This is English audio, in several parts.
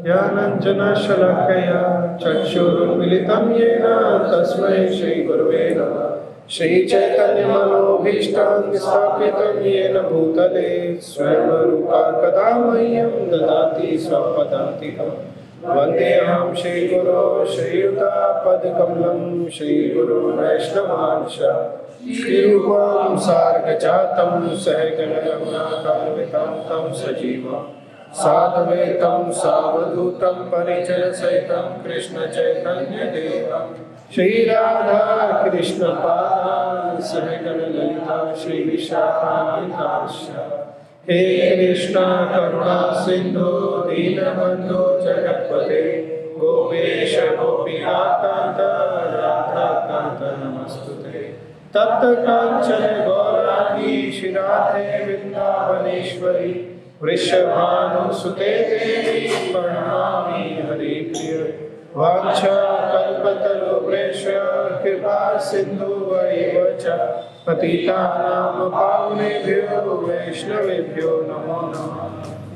ज्ञानाञ्जनशलाकया चक्षुरुन्मिलितं येन तस्मै श्रीगुरवे नमः। श्रीचैतन्यमनोभीष्टं स्थापितं येन भूतले स्वयं रूपा कदा मह्यं ददाति स्वपदान्तिकम्। वन्देऽहं श्रीगुरो श्रीयुतापदकमलं श्रीगुरुं वैष्णवांश श्रीरूपं सार्गजातं सहगणरघुनाथान्वितं तं सजीवम् साद्वैतं सावधूतं परिजनसहितं कृष्णचैतन्यदेवं श्रीराधा कृष्णपादान् सहगणललिता श्रीविशाखान्वितांश्च। हे कृष्णा करुणा सिन्धु दीनबन्धो जगत्पते गोपेश गोपीनाथान्त राधाकान्त नमस्तुते। तप्तकाञ्चन गौराङ्गी श्रीराधे वृन्दावनेश्वरी वृषभानुसुते देवी प्रणमामि हरिप्रिय। वाञ्छाकल्पतरुभ्यश्च कृपा सिन्धुभ्यैव च पतितानां पावनेभ्यो वैष्णवेभ्यो नमो नमः।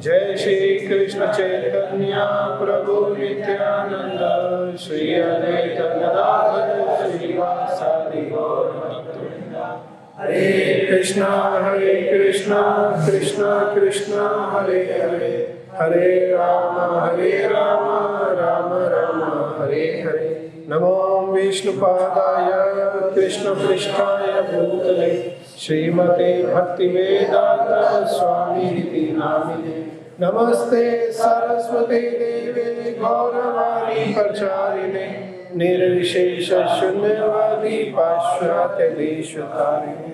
जय श्री कृष्ण चैतन्य प्रभु नित्यानंद श्री अद्वैत गदाधर श्रीवासादि गौर भक्तवृंद। हरे कृष्णा कृष्णा कृष्णा हरे हरे हरे राम राम राम हरे हरे। नमो विष्णुपादाय कृष्णपृष्ठाय भूतले श्रीमते भक्तिवेदांत स्वामीति नामिने। नमस्ते सरस्वती देवे गौरवाणी प्रचारिणे निर्विशेष शून्यवादी पाश्चात्य देशतारिणे।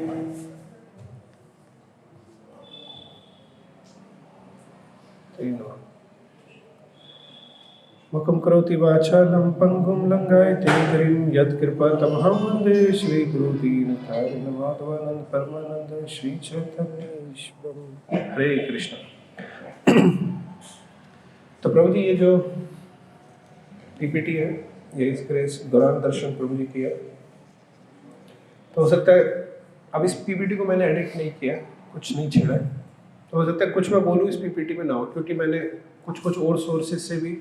मुखं करोति वाचालं पंगुं लंघयते गिरिं यत्कृपातमहं वन्दे श्रीगुरुदीनतारिणं माधवानंद परमानंद श्री चैतन्येश्वरं। हरे कृष्ण। तो प्रभु जी ये जो पीपीटी है ये इस दौरान दर्शन प्रभु जी किया। तो हो सकता है अब इस पीपीटी को मैंने एडिट नहीं किया, कुछ नहीं छेड़ा है, तो हो सकता है कुछ मैं बोलूँ इस पीपीटी में ना हो, क्योंकि मैंने कुछ और सोर्सेज से भी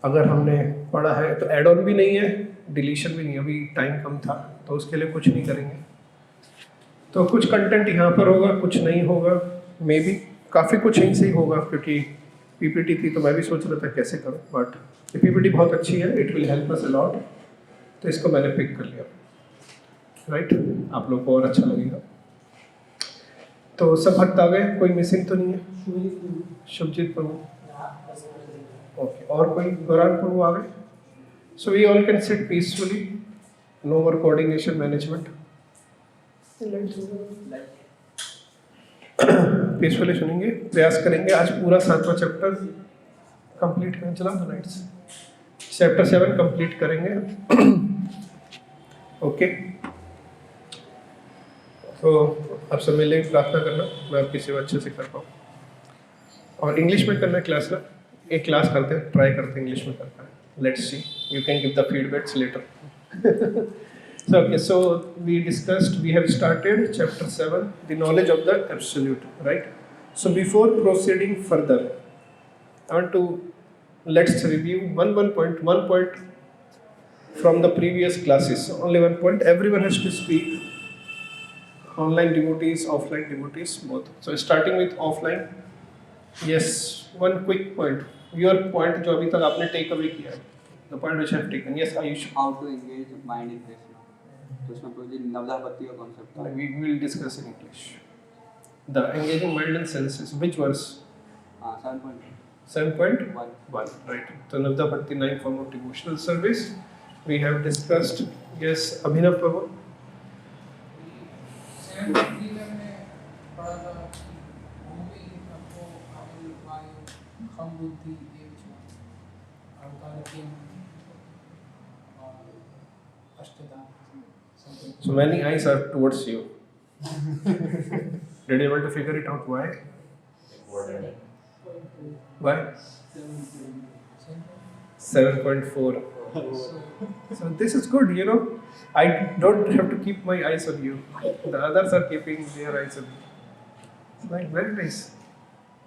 अगर हमने पढ़ा है तो एड ऑन भी नहीं है, डिलीशन भी नहीं है, अभी टाइम कम था तो उसके लिए कुछ नहीं करेंगे। तो कुछ कंटेंट यहाँ पर होगा, कुछ नहीं होगा, मे बी काफ़ी कुछ यहीं से ही होगा, क्योंकि पीपीटी थी तो मैं भी सोच रहा था कैसे करूँ, बट ये पीपीटी बहुत अच्छी है, it will help us a lot, तो इसको मैंने पिक कर लिया। राइट, आप लोग को और अच्छा लगेगा। तो सब भक्त आ गए, कोई मिसिंग तो नहीं है? शुभजीत प्रभु, ओके, और कोई गौरान प्रभु आ गए? So we all can sit peacefully, no more coordination management, peacefully सुनेंगे, प्रयास करेंगे आज पूरा 7वां चैप्टर कंप्लीट करें। चला दो नाइट्स, चैप्टर 7 कंप्लीट करेंगे। ओके, तो आप सब मिले प्रार्थना करना मैं आपकी सेवा अच्छे से कर पाऊँ। और इंग्लिश में करना क्लास ना, एक क्लास करते हैं, ट्राई करते हैं इंग्लिश में करना है। Let's see, you can give the feedbacks later. So we discussed, we have started chapter 7, the knowledge of the absolute, right? So before proceeding further, I want to let's review one point from the previous classes. Only one point. Everyone has to speak. Online devotees, offline devotees, both. So starting with offline. Yes, one quick point. Your point जो अभी तक आपने take away किया है. The point which I have taken. Yes, Ayush. How to engage mind in Krishna. तो उसमें पूरी नवदा भक्ति का concept था. We will discuss in English. The engaging mind and senses. Which verse? 7.1. 7.1. Right. So Navda Bhakti 9 form of devotional service. We have discussed. Yes, Abhinav Prabhu. So many eyes are towards you. Did you able to figure it out why? Why? 7.4. So this is good, you know. I don't have to keep my eyes on you. The others are keeping their eyes on you. It's like very nice.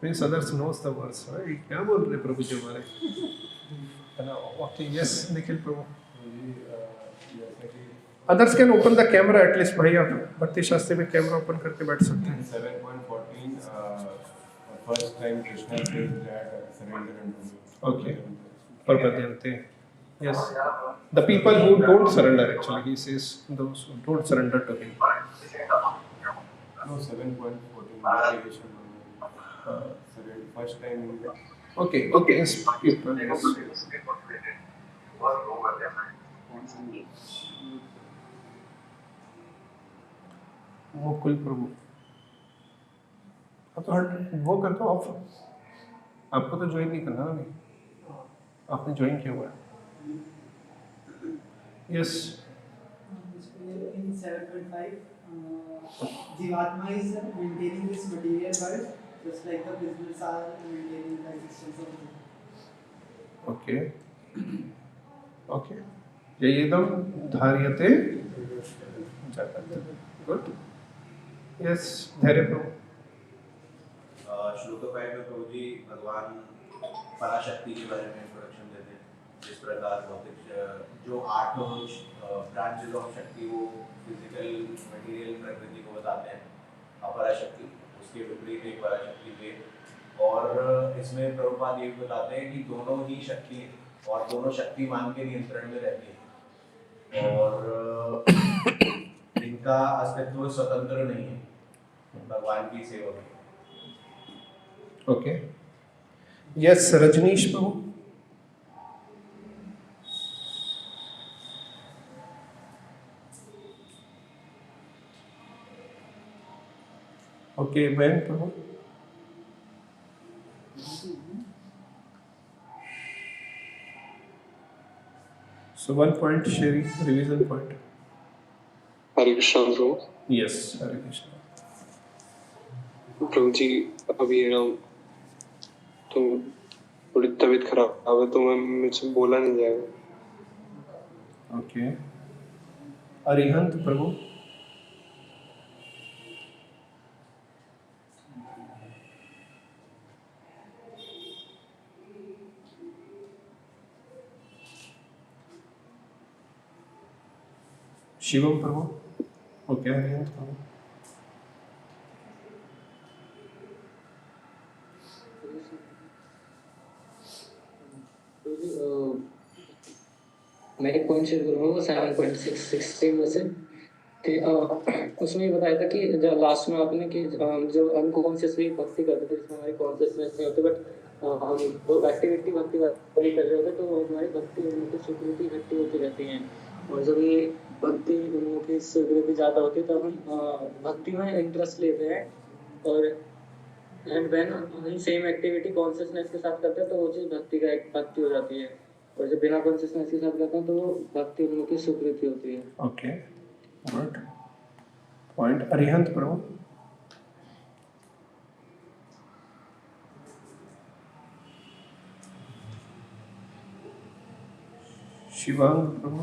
Means others knows the verse, right? क्या बोल रहे प्रभु जी हमारे? है ना? Okay, yes, Nikhil Prabhu. Others can open the camera at least. भाई आप भक्ति शास्त्री में कैमरा ओपन करके बैठ सकते हैं. 7.14 first time Krishna says that surrender unto me. Okay. Prabhadyante. Yes. The people who don't surrender actually. He says those who don't surrender to him. No, 7.14 meditation. Surrender first time. Okay. Okay. Yes. People. Yes. Mukul प्रभु. अब तो वो कर दो of. आपको तो join नहीं करना ना. आपने ज्वाइन किया हुआ है. Yes. In 7.5, Jivatma is maintaining this material world just like the prisoners are maintaining the existence of the. Okay. Okay. यदम धार्यते जगत. गुड. यस. धैर्य प्रभु. श्लोक 5 में प्रभु जी भगवान पराशक्ति के बारे में इंट्रोडक्शन देते हैं. जिस प्रकार भौतिक जो 8 ब्रांचेस ऑफ शक्ति वो फिजिकल मटेरियल प्रकृति को बताते हैं अपराशक्ति, उसके विपरीत एक पराशक्ति वेद. और इसमें प्रभुपाद ये बताते हैं कि दोनों ही शक्ति और दोनों शक्तिमान के नियंत्रण में रहती है और इनका अस्तित्व स्वतंत्र नहीं है भगवान की सेवा में. ओके. यस. रजनीश प्रभु. ओके. बहन प्रभु. So 1 point sharing revision point. हरे कृष्ण प्रभु. Yes. हरे कृष्ण. प्रभु जी अभी तो थोड़ी तबीयत खराब है तो मुझसे बोला नहीं जाएगा. ओके. अरिहंत प्रभु. शिवम प्रभु. ओके. अरिहंत प्रभु. मैं एक पॉइंट शेयर करूँगा वो 7.6 में से कि उसमें ये बताया था कि जब लास्ट में आपने कि जो अनकॉन्शियसली भक्ति करते थे जिसमें हमारी कॉन्शियसनेस नहीं होती बट हम वो एक्टिविटी भक्ति वाली कर रहे होते तो हमारी भक्ति उनकी स्वीकृति इकट्ठी होती रहती हैं. और जब ये भक्ति उनकी स्वीकृति ज़्यादा होती है तो हम भक्ति में इंटरेस्ट लेते हैं और एंड व्हेन हम सेम एक्टिविटी कॉन्शियसनेस के साथ करते हैं तो वो चीज़ भक्ति का एक भक्ति हो जाती है. और जब बिना कॉन्शियसनेस के साथ करते हैं तो वो भक्ति उनकी स्वीकृति होती है. ओके. Good point. अरिहंत प्रभु. शिवांग प्रभु.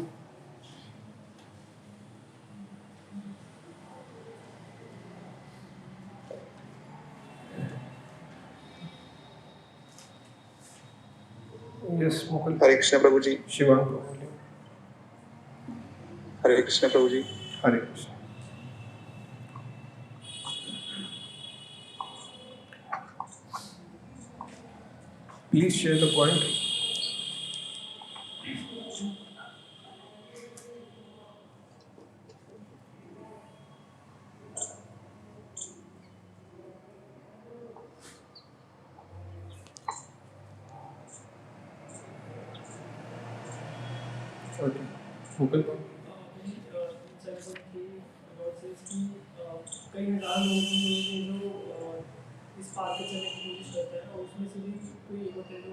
यस. मुकुल. हरे कृष्ण प्रभु जी. शिवांग प्रभु. हरे कृष्ण प्रभु ji. Hare Krishna. Please share the point. Okay. Google. कई हजार लोग जो इस पार पे चलने की कोशिश करते हैं और उसमें से भी कोई एक होते हैं जो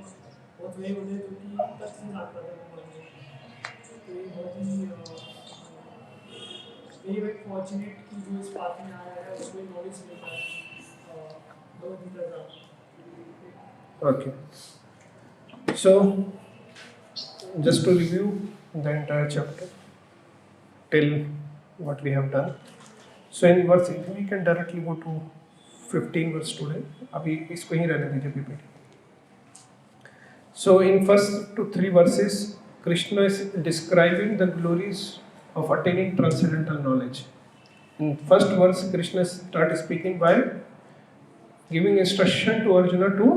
बहुत वही होते हैं जो कि तक से जान पाते हैं तो ये बहुत ही वेरी वेरी फॉर्चुनेट कि जो इस पार में आया है उसको नॉलेज मिलता है बहुत ही ज़्यादा. Okay. So, just to review the entire chapter till what we have done. So in verse 8 we can directly go to 15 verse today, अभी इसको ही रहने दीजिए PPT. So in first to 3 verses, Krishna is describing the glories of attaining transcendental knowledge. In first verse, Krishna starts speaking by giving instruction to Arjuna to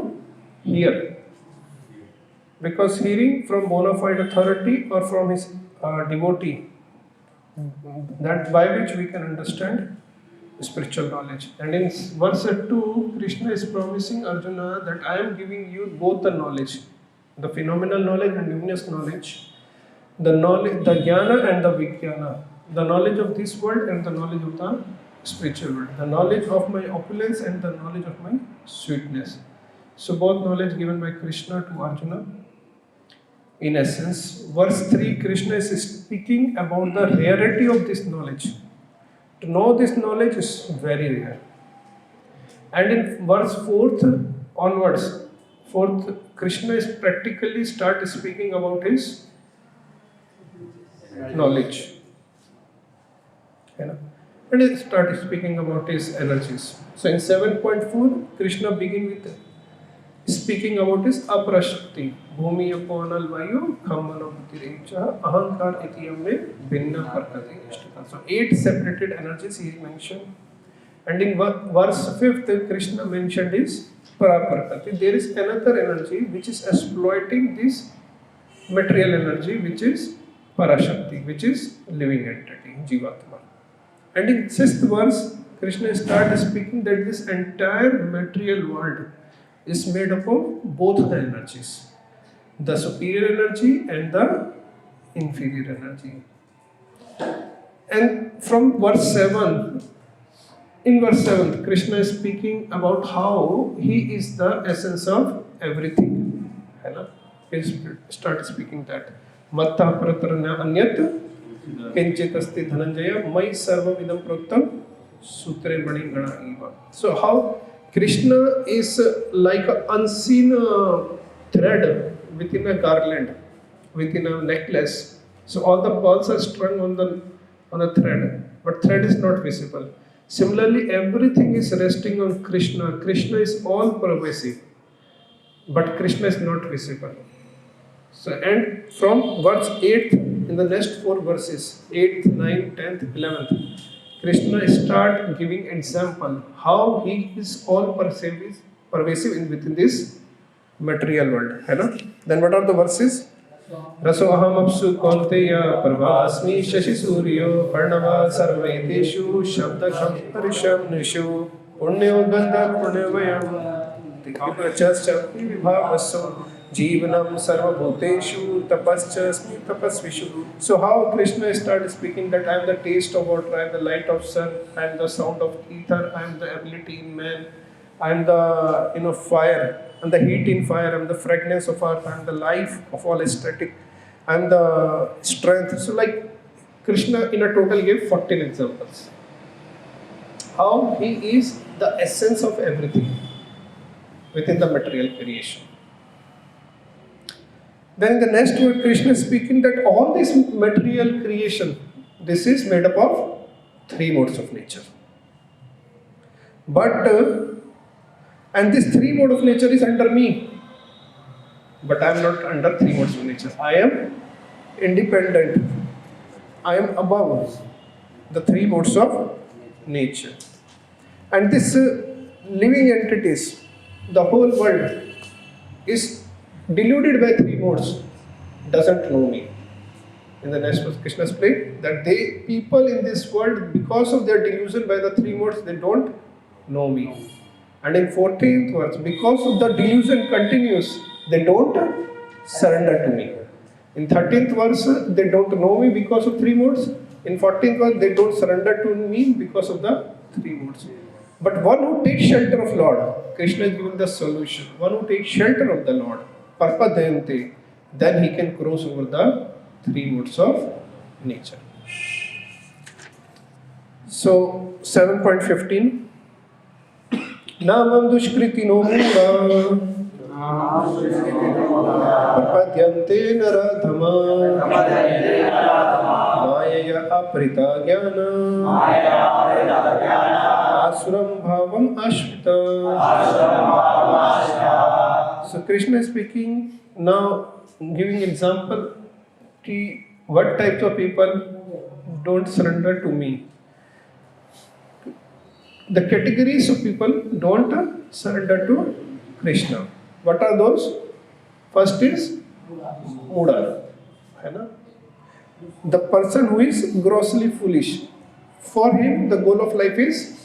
hear, because hearing from bona fide authority or from his devotee, that by which we can understand spiritual knowledge. And in verse 2, Krishna is promising Arjuna that I am giving you both the knowledge, the phenomenal knowledge and luminous knowledge, the knowledge, the jnana and the vijnana, the knowledge of this world and the knowledge of the spiritual world, the knowledge of my opulence and the knowledge of my sweetness. So both knowledge given by Krishna to Arjuna. In essence, verse 3, Krishna is speaking about the rarity of this knowledge. To know this knowledge is very rare. And in verse 4th onwards, 4th, Krishna is practically start speaking about his knowledge. And he start speaking about his energies. So in 7.4, Krishna begin with speaking about his aprashakti, bhumi apanal vayu khamana bhutirecha ahankar itiyam mein binna prakati ishtata. So 8 separated energies he mentioned. And in verse 5th, Krishna mentioned his paraprakati. There is another energy which is exploiting this material energy, which is parashakti, which is living entity, jivatma. And in 6th verse, Krishna started speaking that this entire material world is made up of both the energies, the superior energy and the inferior energy. And from verse 7, in verse 7, Krishna is speaking about how he is the essence of everything. He started speaking that matta pratarana anyat kinchit asti dhananjaya mai sarvam idam proktam sutre mani gana eva. So how Krishna is like an unseen thread within a garland, within a necklace. So all the pearls are strung on the thread, but thread is not visible. Similarly, everything is resting on Krishna. Krishna is all pervasive, but Krishna is not visible. So, and from verse 8, in the next 4 verses, 8th, 9th, 10th, 11th, Krishna start giving example how he is all pervasive within this material world. Then what are the verses? Raso aham apsu kaunteya parvasmi shashi suryo parnava sarveteshu shabdakam parisham nishu punnyo gandha punyavayam tikipachasya vibhavaso Jivanam sarvabhuteshu tapaschasmi tapasvishu. So how Krishna started speaking that I am the taste of water, I am the light of sun, I am the sound of ether, I am the ability in man, I am the fire, I am the heat in fire, I am the fragrance of earth, I am the life of all aesthetic, I am the strength. So like Krishna in a total gave 14 examples. How he is the essence of everything within the material creation. Then the next word, Krishna is speaking that all this material creation, this is made up of 3 modes of nature. But, and this 3 mode of nature is under me. But I am not under 3 modes of nature. I am independent. I am above the 3 modes of nature. And this living entities, the whole world is deluded by 3 modes, doesn't know me. In the next verse, Krishna explained that people in this world, because of their delusion by the 3 modes, they don't know me. And in 14th verse, because of the delusion continues, they don't surrender to me. In 13th verse, they don't know me because of 3 modes. In 14th verse, they don't surrender to me because of the 3 modes. But one who takes shelter of Lord, Krishna is giving the solution. One who takes shelter of the Lord, Parpadayante, then he can cross over the 3 modes of nature. So 7.15, Namam dushkriti no munda Parpadyante naradhama Mayaya aprita jnana Asuram bhavam ashvita. So Krishna is speaking now, giving example to what types of people don't surrender to me. The categories of people don't surrender to Krishna. What are those? First is Muda. The person who is grossly foolish. For him, the goal of life is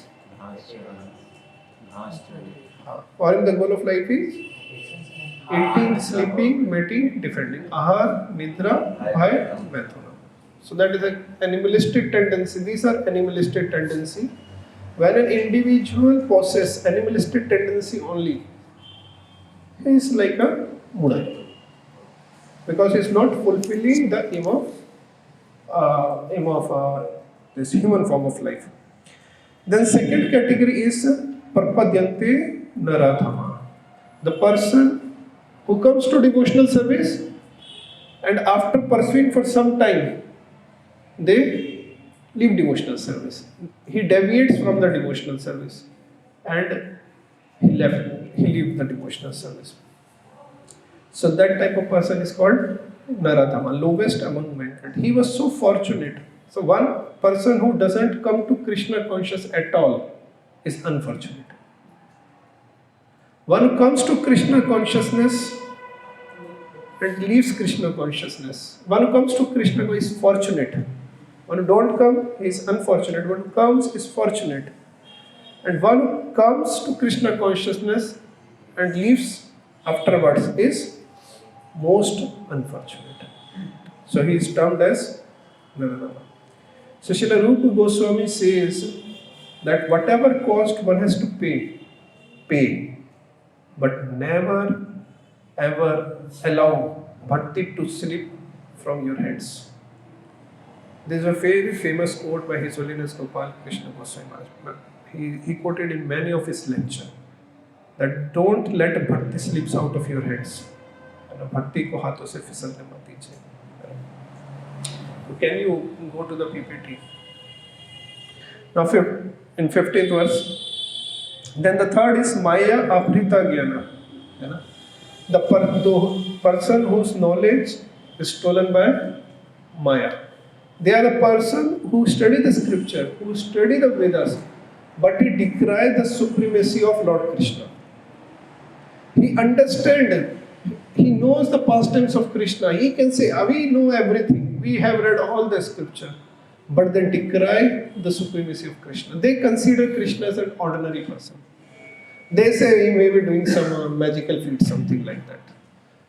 eating, sleeping, mating, defending. Ahar, nidra, bhai, maithuna. So that is an animalistic tendency. These are animalistic tendency. When an individual possesses animalistic tendency only, he is like a Muda. Because he is not fulfilling the aim of this human form of life. Then second category is Parpadyante Naradhama. The person who comes to devotional service and after pursuing for some time, they leave devotional service. He deviates from the devotional service and he leaves the devotional service. So that type of person is called Naradhama, lowest among mankind. He was so fortunate. So one person who doesn't come to Krishna conscious at all is unfortunate. One comes to Krishna consciousness and leaves Krishna consciousness. One comes to Krishna is fortunate. One who don't come is unfortunate. One who comes is fortunate. And one who comes to Krishna consciousness and leaves afterwards is most unfortunate. So he is termed as Naradhama. So Srila Rupa Goswami says that whatever cost one has to pay, but never ever allow bhakti to slip from your hands. There is a very famous quote by His Holiness Gopal Krishna Goswami Maharaj. He quoted in many of his lectures that don't let bhakti slips out of your hands. Bhakti ko haathon se fisalne mat dijiye. Can you go to the PPT? Now in 15th verse, then the third is Maya Abrita Jnana. The person whose knowledge is stolen by Maya. They are the person who study the scripture, who study the Vedas, but he decries the supremacy of Lord Krishna. He understands, he knows the pastimes of Krishna. He can say, we know everything, we have read all the scripture, but they decry the supremacy of Krishna. They consider Krishna as an ordinary person. They say he may be doing some magical feat, something like that.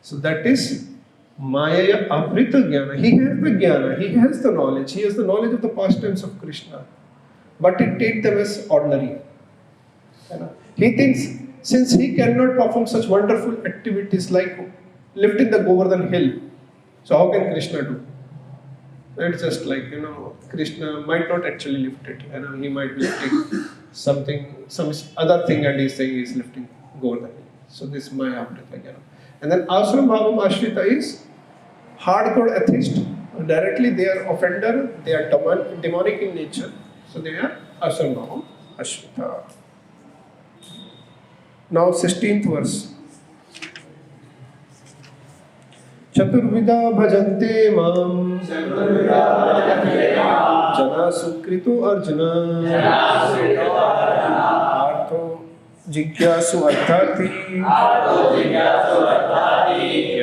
So that is Maya Abrita Jnana. He has the Jnana, he has the knowledge, he has the knowledge of the pastimes of Krishna, but he takes them as ordinary. He thinks, since he cannot perform such wonderful activities like lifting the Govardhan hill, so how can Krishna do? It's just like, Krishna might not actually lift it. He might be lifting some other thing and he's saying he's lifting Govardhan hill. So this is Maya Abrita Jnana. And then Asuram Bhavam Ashrita is hardcore atheist. Directly they are offender, they are demonic in nature. So they are Asuram Bhavam Ashrita. Now 16th verse. Chaturvida bhajante mam jana sukrito arjuna artho jigyasu arthati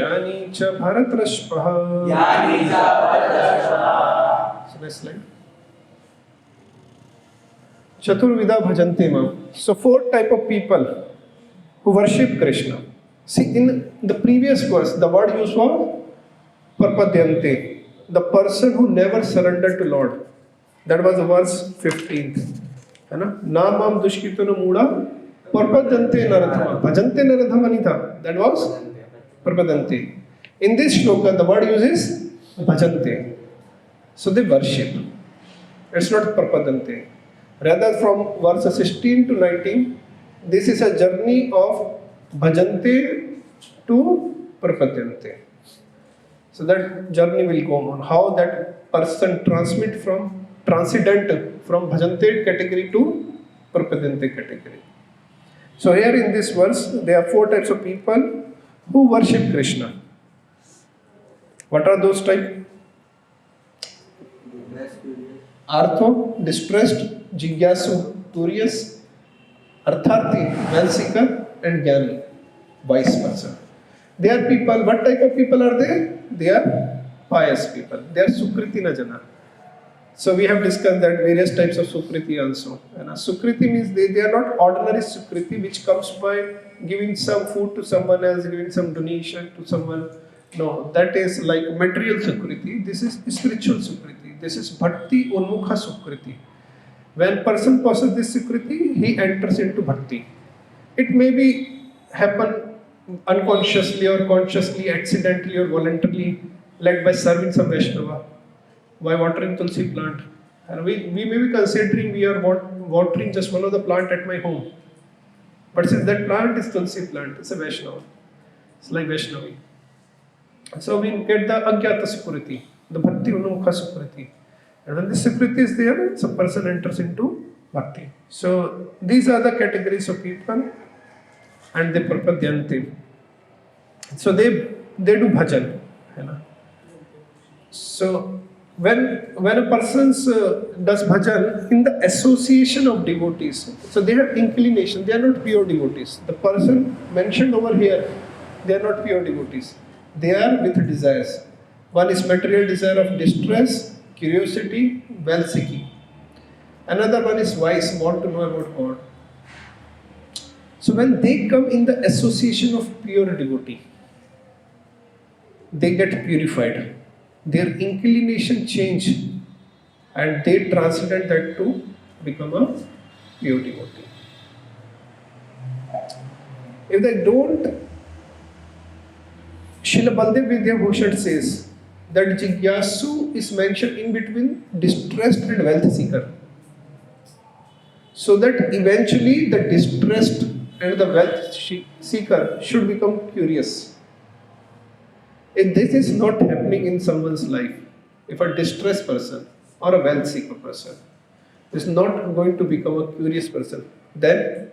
yani cha bharatrashpaha. So next slide. Chaturvida bhajante mam. So 4 type of people who worship Krishna. See, in the previous verse, the word used was Parpadyante, the person who never surrendered to Lord. That was the verse 15th. Namam dushkitana muda Parpadyante naradhama. Bhajante naradhama nitha. That was Parpadyante. In this shloka, the word used is Bhajante. So they worship. It's not Parpadyante. Rather, from verse 16 to 19, this is a journey of Bhajante to Prapadyante. So that journey will go on. How that person transcendent from Bhajante category to prapadyante category. So here in this verse, there are 4 types of people who worship Krishna. What are those types? Artho, distressed, jigyasu, curious, artharthi, well seeker, and jnani, wise person. They are people, what type of people are they? They are pious people. They are sukriti na jana. So we have discussed that various types of sukriti also. And sukriti means they are not ordinary sukriti which comes by giving some food to someone else, giving some donation to someone. No, that is like material sukriti. This is spiritual sukriti. This is bhakti unmukha sukriti. When person possesses this sukriti, he enters into bhakti. It may be happen unconsciously or consciously, accidentally or voluntarily, like by serving some Vaishnava, by watering tulsi plant. And we may be considering we are watering just one of the plant at my home. But since that plant is tulsi plant, it's a Vaishnava. It's like Vaishnavi. So we get the Agyata Sukriti, the Bhakti Unmukha Sukriti. And when this Sukriti is there, some person enters into Bhakti. So these are the categories of people and they prapadyanti. So they do bhajan. So when a person does bhajan in the association of devotees, so they have inclination, they are not pure devotees. The person mentioned over here, they are not pure devotees. They are with desires. One is material desire of distress, curiosity, wealth seeking. Another one is wise, want to know about God. So when they come in the association of pure devotee, they get purified. Their inclination change and they transcend that to become a pure devotee. If they don't, Srila Baldev Vidya Bhushan says that Jigyasu is mentioned in between distressed and wealth seeker. So that eventually the distressed and the wealth seeker should become curious. If this is not happening in someone's life, if a distressed person or a wealth seeker person is not going to become a curious person, then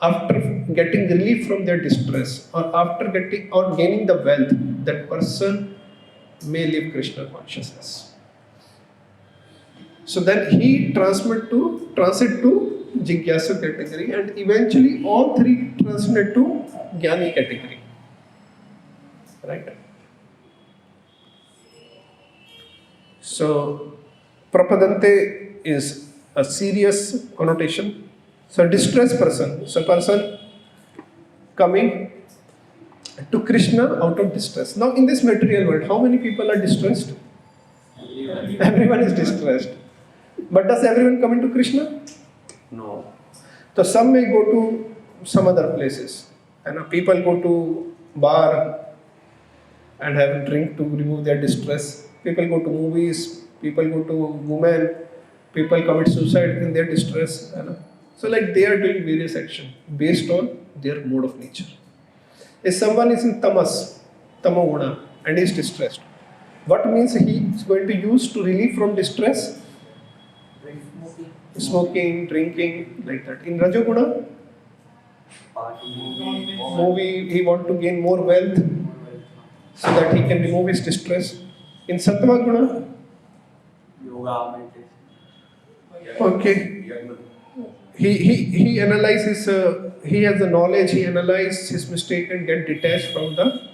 after getting relief from their distress or after getting or gaining the wealth, that person may live Krishna consciousness. So then he transit to Jigyasu category and eventually all three translate to Jnani category. Right? So Prapadante is a serious connotation. So distressed person, so person coming to Krishna out of distress. Now in this material world, how many people are distressed? Everyone is distressed. But does everyone come into Krishna? No. So some may go to some other places. And people go to bar and have a drink to remove their distress. People go to movies. People go to women. People commit suicide in their distress. So like they are doing various actions based on their mode of nature. If someone is in tamas, tamoguna, and is distressed, what means he is going to use to relieve from distress? Smoking, drinking, like that. In Rajoguna, movie, he want to gain more wealth so that he can remove his distress. In Sattva Guna, yoga, meditation. Okay. He analyzes, he has the knowledge, he analyzes his mistake and get detached from the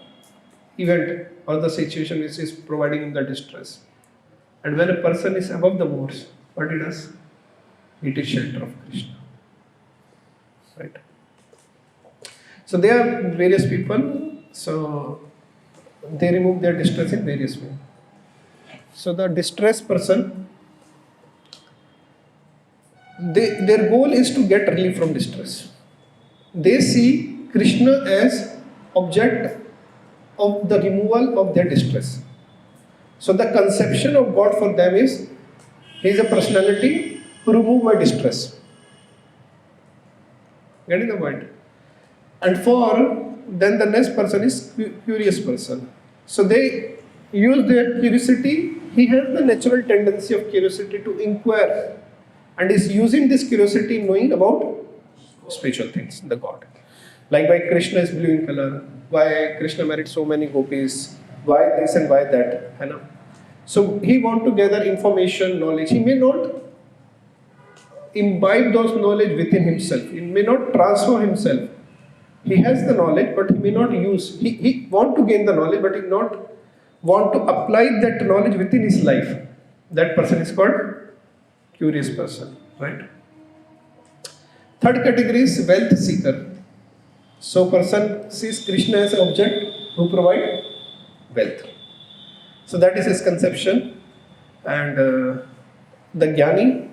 event or the situation which is providing him the distress. And when a person is above the modes, what he does? He takes shelter of Krishna. Right? So there are various people, so they remove their distress in various ways. So the distressed person, their goal is to get relief from distress. They see Krishna as object of the removal of their distress. So the conception of God for them is, he is a personality who remove my distress. Getting the point? And for then the next person is curious person. So they use their curiosity. He has the natural tendency of curiosity to inquire and is using this curiosity in knowing about spiritual things, the God. Like why Krishna is blue in color, why Krishna married so many gopis, why this and why that. You know? So he want to gather information, knowledge. He may not imbibe those knowledge within himself. He may not transfer himself. He has the knowledge, but he may not use. He want to gain the knowledge, but he not want to apply that knowledge within his life. That person is called curious person, right? Third category is wealth seeker. So person sees Krishna as an object who provide wealth. So that is his conception. And the Jnani,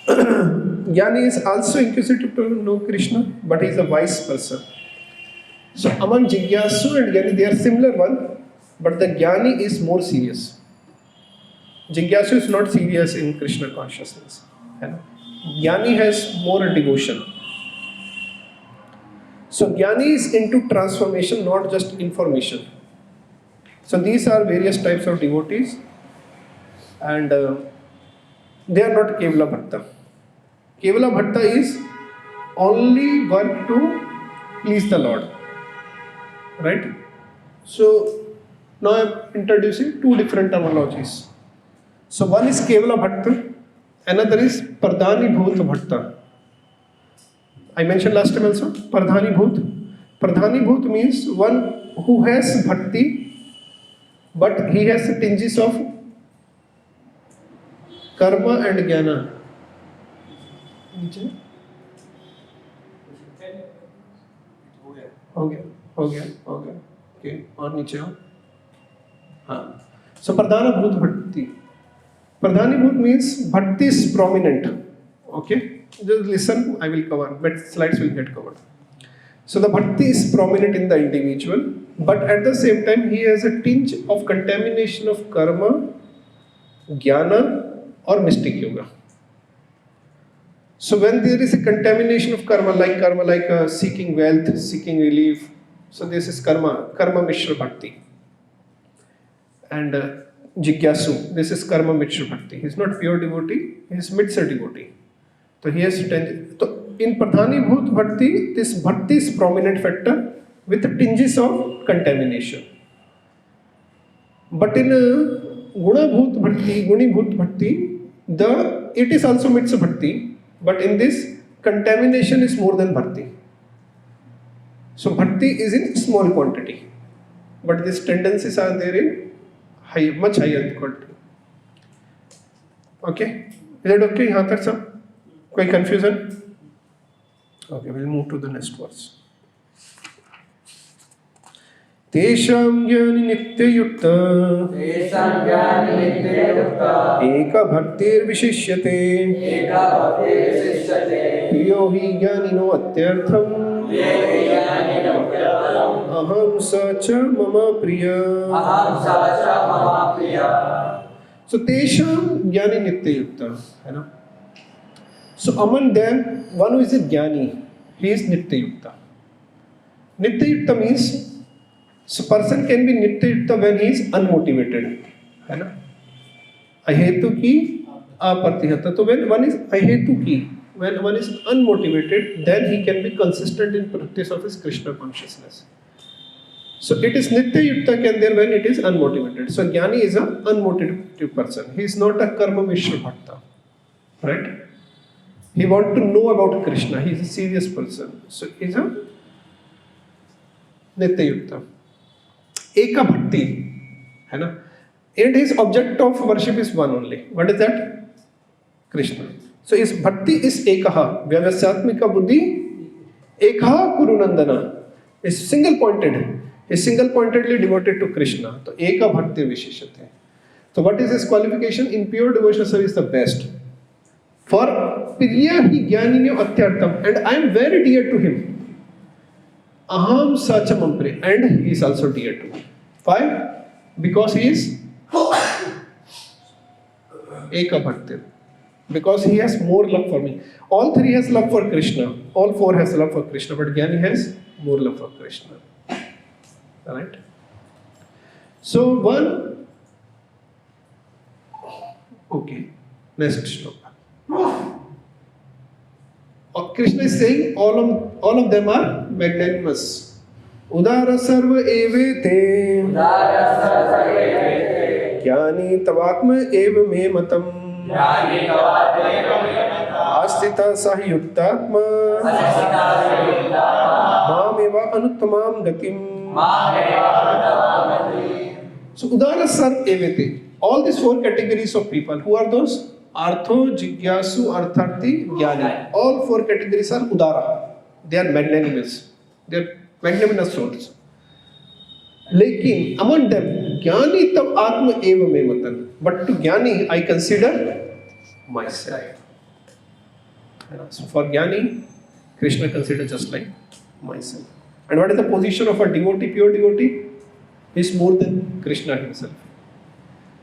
Jnani is also inquisitive to know Krishna, but he is a wise person. So among Jigyasu and Jnani, they are similar one, but the Jnani is more serious. Jigyasu is not serious in Krishna consciousness. Jnani has more devotion. So Jnani is into transformation, not just information. So these are various types of devotees, and they are not Kevala Bhakta. Kevala Bhakta is only work to please the Lord. Right? So now I am introducing two different terminologies. So one is Kevala Bhakta, another is Pradhani Bhut Bhakta. I mentioned last time also, Pradhani Bhut. Pradhani Bhut means one who has bhakti, but he has tinges of karma and jnana. हो गया okay और नीचे हो हाँ so pradhana bhut bhakti pradhani bhut means bhakti is prominent okay just listen I will cover but slides will get covered so the bhakti is prominent in the individual but at the same time he has a tinge of contamination of karma jnana or mystic yoga. So when there is a contamination of karma like seeking wealth, seeking relief, so this is karma mishra bhakti. And jigyasu, this is karma mishra bhakti. He is not pure devotee, he is mixed devotee. So he has so in pradhani bhut bhakti, this bhakti is prominent factor with tinges of contamination. But in guna bhut bhakti, guni bhut bhakti, it is also mixed bhakti. But in this, contamination is more than bhakti. So bhakti is in small quantity. But these tendencies are there in much higher quantity. Okay? Is that okay? Yahan tak sab? Koi confusion? Okay, we'll move to the next verse. तेषां ज्ञानि नित्ययुक्ता एका भक्तिर्विशिष्यते यो हि ज्ञानिनो अत्यर्थम् अहं स च मम प्रिय. So तेषां ज्ञानि नित्ययुक्ता है ना. So among them one who is a jnani, he is nityayukta. Nityayukta means so person can be nityayukta when he is unmotivated, है ना. अहेतुकी अप्रतिहत. So when one is अहेतुकी, when one is unmotivated, then he can be consistent in practice of his Krishna consciousness. So it is nityayukta can there when it is unmotivated. So jnani is an unmotivated person. He is not a karma mishra bhakta, right? He want to know about Krishna. He is a serious person. So he is a nityayukta. Eka bhakti, है ना. And his object of worship is one only. What is that? Krishna. So his bhakti is ekaha. Vyavasyatmika buddhi ekaha kurunandana. Is single pointed. Is single pointedly devoted to Krishna. So eka bhakti vishishate. So what is his qualification? In pure devotional service the best. For priya hi jnaninyo atyartam. And I am very dear to him. Aham sachamam priya. And he is also dear to me. Why? Because he is eka bhakti. Because he has more love for me. All three has love for Krishna. All four has love for Krishna. But Jnani has more love for Krishna. Alright? So one. Okay. Next shloka. Krishna is saying all of them are magnanimous. Udara sarva evete Jnani tavatma eva me matam Astita sahyuktatma Mameva anuttamam gatim. So Udara sarva evete. All these four categories of people, who are those? Artho, Jigyasu, Artharthi, Jnani. All four categories are Udara. They are magnanimous. They are magnanimous souls. Lekin among them, Jnani tab Atma eva me matan. But to Jnani, I consider myself. So for Jnani, Krishna considers just like myself. And what is the position of a devotee, pure devotee? He is more than Krishna himself.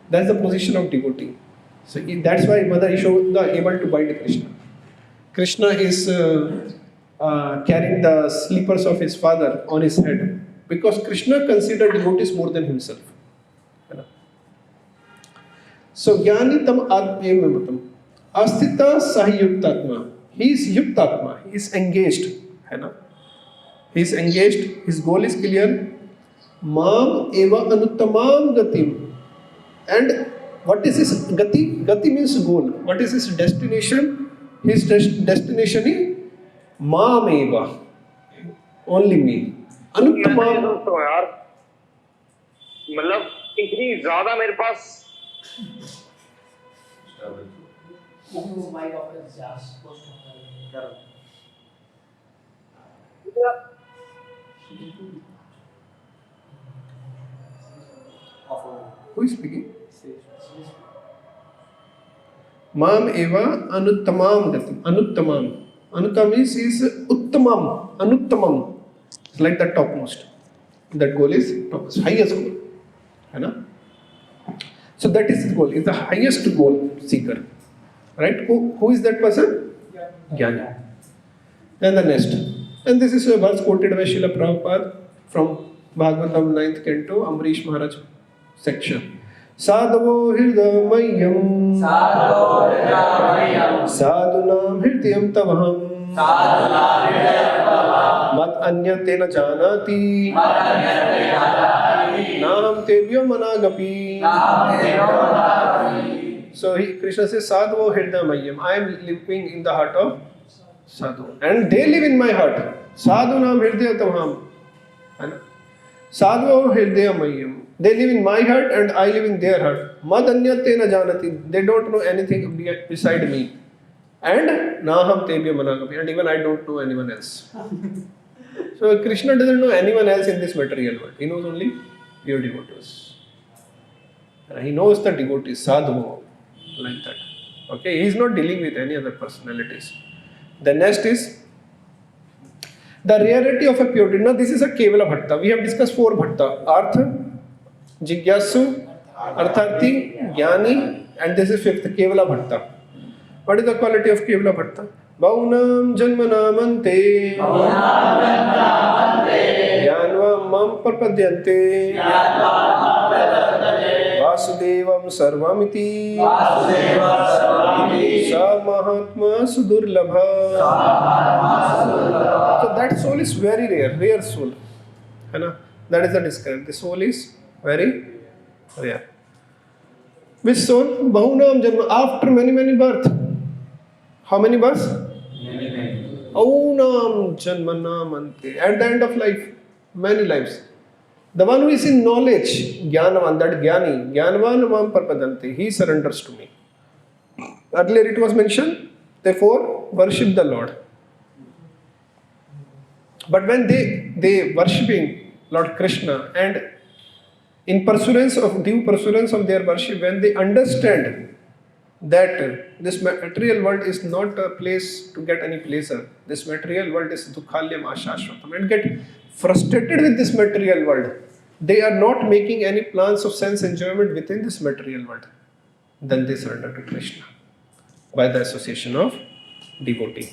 That's the position of devotee. So that's why Mother Yashoda able to bind Krishna. Krishna is carrying the slippers of his father on his head because Krishna considered devotees more than himself. So Jnani tam atmematam astita sahi yuktatma. He is yuktatma. He is engaged. He is engaged. His goal is clear. Mam eva anuttamam gatim. And what is his gati? Gati means goal. What is his destination? His destination is Mameva. Only me. Anuttamam. मतलब इतनी ज्यादा मेरे पास Who is speaking? Mam eva anuttamam gatim. Anuttamam. Anuttam is uttamam. Anuttamam. It's like the topmost. That goal is topmost. Highest goal. So that is the goal. Is the highest goal seeker. Right? Who is that person? Jnani. Then the next. And this is a verse quoted by Srila Prabhupada from Bhagavatam 9th Canto, Amrish Maharaj section. Sadhavo hridayam Sadhunam hridayam tavaham Mat anyate na janati Naham tebhyo managapi. So Krishna says, Sadhavo hridayam. I am living in the heart of Sadhu. And they live in my heart. Sadhunam hridayam tavaham. Sadhavo hridayam. They live in my heart and I live in their heart. Madanyate na janati. They don't know anything beside me. And naham tebhya managapi. And even I don't know anyone else. So Krishna doesn't know anyone else in this material world. He knows only pure devotees. He knows the devotees, sadhu, like that. Okay, he is not dealing with any other personalities. The next is the rarity of a pure devotee. Now this is a Kevala Bhatta. We have discussed 4 Bhatta. Artha, Jigyasu, Artharthi, Jnani, and this is 5th, Kevala Bhatta. What is the quality of Kevala Bhatta? Baunam Janmanamante Jnanva Mam Parpadyante Vasudevam Sarvamiti Sa Mahatma Sudurlabha. So that soul is very rare soul. That is the description. The soul is very rare. Which soul? Bahunam Janma. After many births. How many births? Aunam Janmanamante. At the end of life, many lives. The one who is in knowledge, Jnanavan, that Jnani, Jnanavan Mam Parpadante, he surrenders to me. Earlier it was mentioned, therefore worship the Lord. But when they worshipping Lord Krishna and in pursuance of due pursuance of their worship, when they understand that this material world is not a place to get any pleasure, this material world is dukhalyam ashashvatam, and get frustrated with this material world, they are not making any plans of sense enjoyment within this material world, then they surrender to Krishna by the association of devotee.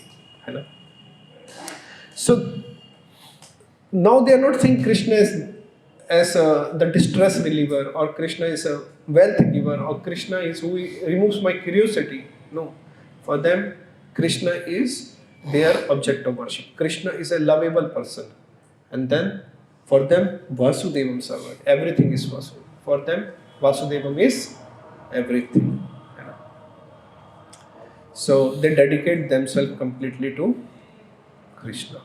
So now they are not seeing Krishna as the distress reliever, or Krishna is a wealth giver, or Krishna is who removes my curiosity. No. For them, Krishna is their object of worship. Krishna is a lovable person. And then, for them, Vasudevam Sarvam. Everything is Vasudevam. For them, Vasudevam is everything. So they dedicate themselves completely to Krishna.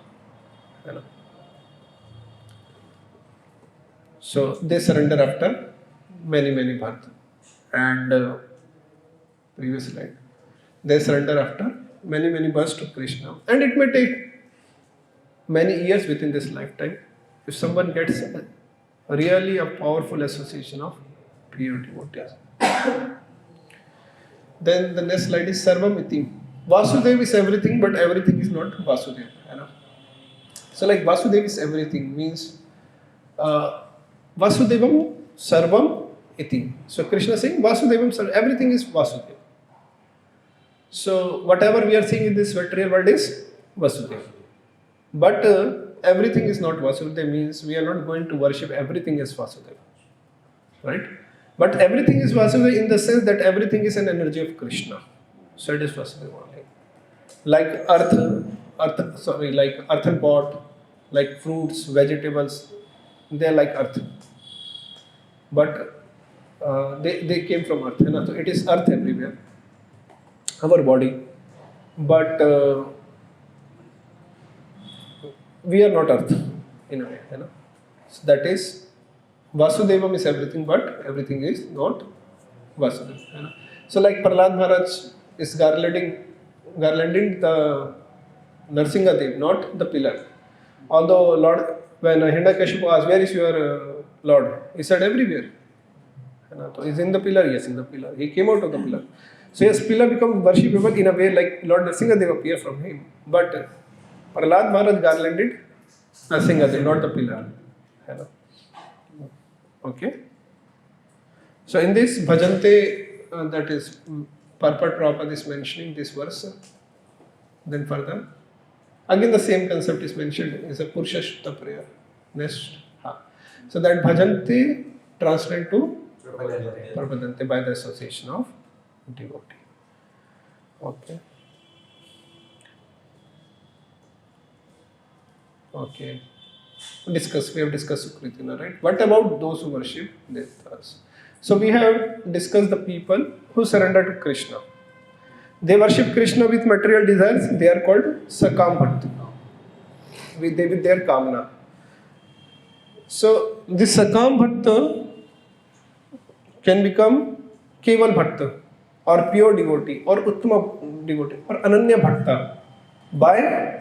So they surrender after many births. And previous slide. They surrender after many births to Krishna. And it may take many years within this lifetime if someone gets really a powerful association of pure devotees. Then the next slide is Sarvam Iti. Vasudev is everything, but everything is not Vasudev. So like Vasudev is everything means Vasudevam Sarvam Iti. So Krishna is saying Vasudevam Sarvam, everything is Vasudev. So whatever we are seeing in this material world is Vasudev. But everything is not Vasudev means we are not going to worship everything as Vasudev. Right? But everything is Vasudev in the sense that everything is an energy of Krishna. So it is Vasudev only. Like earthen pot, like fruits, vegetables, they are like earth. But they came from earth. So it is earth everywhere. Our body. But we are not earth in a way. So that is Vasudevam is everything, but everything is not Vasudeva. So like Prahlad Maharaj is garlanding the Narsinga Dev, not the pillar. Although Lord, when Hiranyakashipu asked, where is your Lord? He said everywhere. So he's in the pillar, yes, in the pillar. He came out of the pillar. So yes, pillar become worshipable in a way like Lord Narsinga Dev appear from him. But Prahlad Maharaj garlanded Narsinga Dev, not the pillar. Okay. So in this Bhajante, that is Purport Prabhupada is mentioning this verse. Then further, again the same concept is mentioned is a Purusha Shutta prayer. Next. So that Bhajante translate to Prabhadante by the association of devotee. Okay. Okay. We have discussed Sukritina, right? What about those who worship Devtas? So we have discussed the people who surrender to Krishna. They worship Krishna with material desires. They are called Sakam Bhakti. With their Kamna. So this Sakam Bhakta can become Keval Bhakta or pure devotee or Uttama devotee or Ananya Bhakta by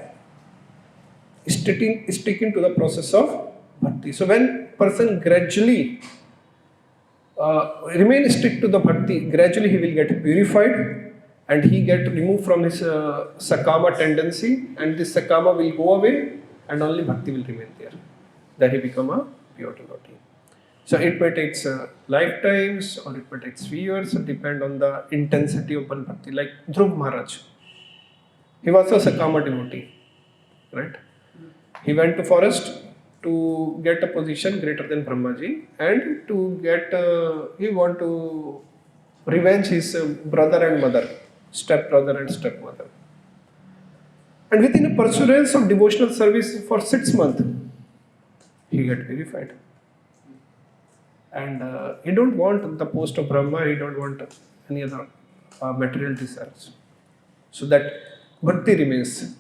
sticking to the process of bhakti. So when person gradually remain strict to the bhakti, gradually he will get purified and he get removed from his sakama tendency, and this sakama will go away and only bhakti will remain there. Then he become a pure devotee. So it may take lifetimes or it may take years, it depend on the intensity of one bhakti. Like Dhruv Maharaj, he was a sakama devotee, right? He went to forest to get a position greater than Brahmaji and to get, he want to revenge his brother and mother, step-brother and stepmother. And within a pursuance of devotional service for 6 months, he got purified. And he don't want the post of Brahma, he don't want any other material desires. So that bhakti remains